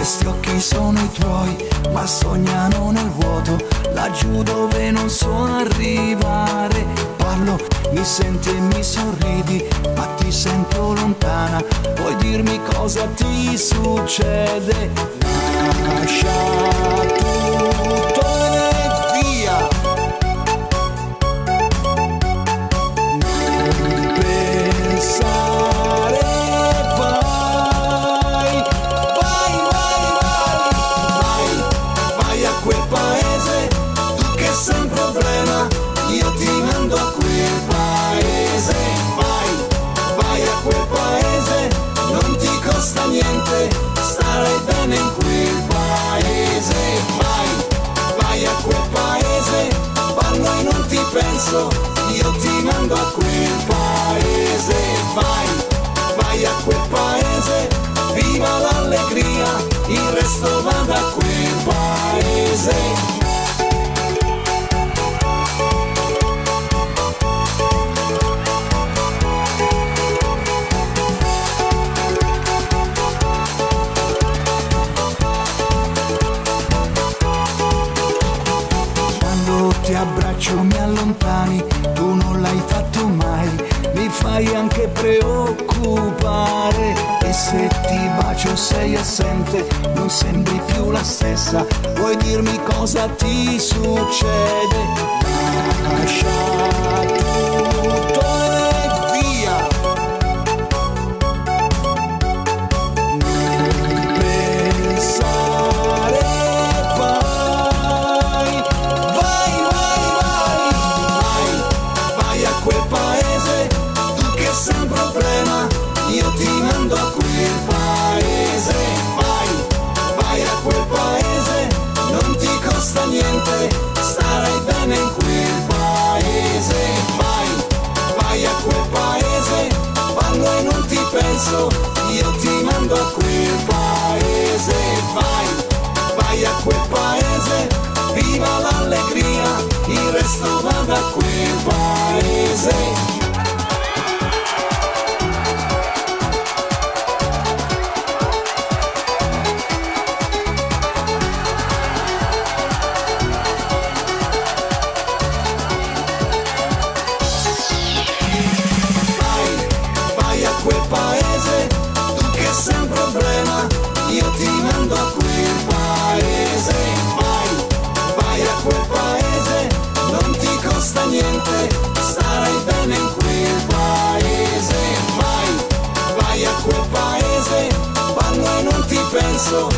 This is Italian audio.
Questi occhi sono i tuoi, ma sognano nel vuoto, laggiù dove non so arrivare. Parlo, mi senti e mi sorridi, ma ti sento lontana. Puoi dirmi cosa ti succede? Lascia tutto e via. Non pensare, vai a quel paese, tu che sei un problema, io ti mando a quel paese. Vai a quel paese, non ti costa niente, starai bene in quel paese. Vai a quel paese, parlo e non ti penso, io ti mando a quel paese. Vai a quel paese, viva l'allegria, il resto vada a quel paese. Ti abbraccio, mi allontani, tu non l'hai fatto mai, mi fai anche preoccupare. E se ti bacio sei assente, non sembri più la stessa, vuoi dirmi cosa ti succede? Lascia tutto e via. Non pensare, vai a quel paese, tu che sei un problema, io ti mando a quel paese. Vai a quel paese, non ti costa niente, starai bene in quel paese. Vai a quel paese, parlo e non ti penso, io ti mando a quel paese. Vai a quel paese, viva l'allegria, il resto vada a quel paese. Vai a quel paese, tu che sei un problema, io ti mando a quel paese. Vai a quel paese, non ti costa niente, starai bene in quel paese. Vai a quel paese, parlo e non ti penso,